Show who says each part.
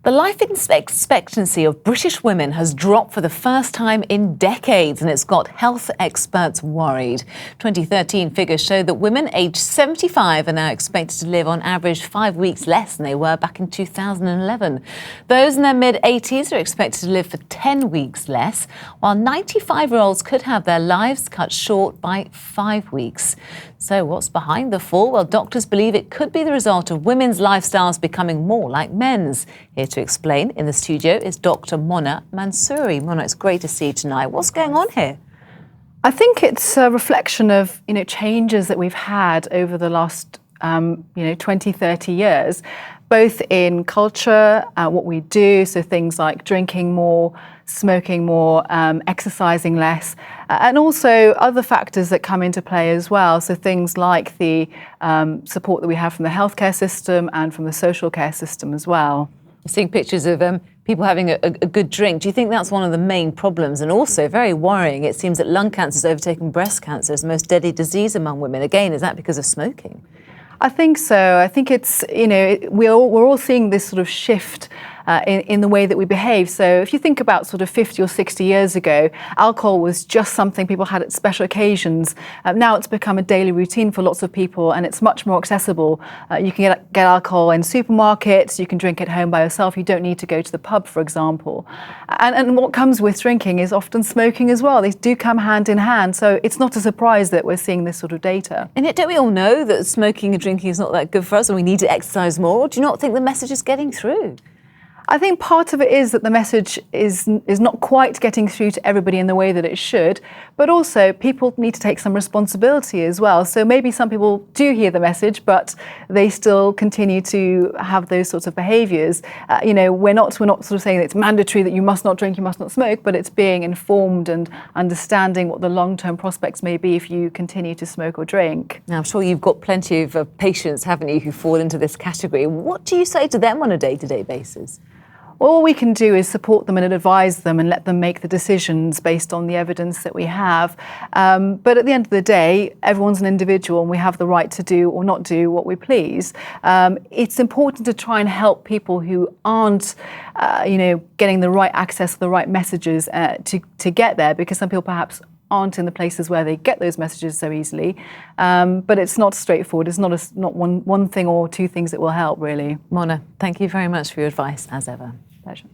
Speaker 1: The life expectancy of British women has dropped for the first time in decades, and it's got health experts worried. 2013 figures show that women aged 75 are now expected to live on average 5 weeks less than they were back in 2011. Those in their mid-80s are expected to live for 10 weeks less, while 95-year-olds could have their lives cut short by 5 weeks. So what's behind the fall? Well, doctors believe it could be the result of women's lifestyles becoming more like men's. Here to explain in the studio is Dr. Mona Mansouri. Mona, it's great to see you tonight. What's going on here?
Speaker 2: I think it's a reflection of changes that we've had over the last 20, 30 years, both in culture, what we do, so things like drinking more, smoking more, exercising less, and also other factors that come into play as well. So things like the support that we have from the healthcare system and from the social care system as well.
Speaker 1: Seeing pictures of people having a good drink, do you think that's one of the main problems? And also, very worrying, it seems that lung cancer has overtaken breast cancer as the most deadly disease among women. Again, is that because of smoking?
Speaker 2: I think so. I think it's, we're all seeing this sort of shift in the way that we behave. So if you think about sort of 50 or 60 years ago, alcohol was just something people had at special occasions. Now it's become a daily routine for lots of people, and it's much more accessible. You can get alcohol in supermarkets, you can drink at home by yourself, you don't need to go to the pub, for example. And what comes with drinking is often smoking as well. They do come hand in hand, so it's not a surprise that we're seeing this sort of data.
Speaker 1: And yet, don't we all know that smoking and drinking is not that good for us and we need to exercise more? Do you not think the message is getting through?
Speaker 2: I think part of it is that the message is not quite getting through to everybody in the way that it should, but also people need to take some responsibility as well. So maybe some people do hear the message, but they still continue to have those sorts of behaviours. We're not sort of saying that it's mandatory that you must not drink, you must not smoke, but it's being informed and understanding what the long-term prospects may be if you continue to smoke or drink.
Speaker 1: Now, I'm sure you've got plenty of patients, haven't you, who fall into this category. What do you say to them on a day-to-day basis?
Speaker 2: All we can do is support them and advise them and let them make the decisions based on the evidence that we have. But at the end of the day, everyone's an individual and we have the right to do or not do what we please. It's important to try and help people who aren't, getting the right access, the right messages to get there, because some people perhaps aren't in the places where they get those messages so easily. But it's not straightforward. It's not one thing or two things that will help, really.
Speaker 1: Mona, thank you very much for your advice, as ever.
Speaker 2: Pleasure.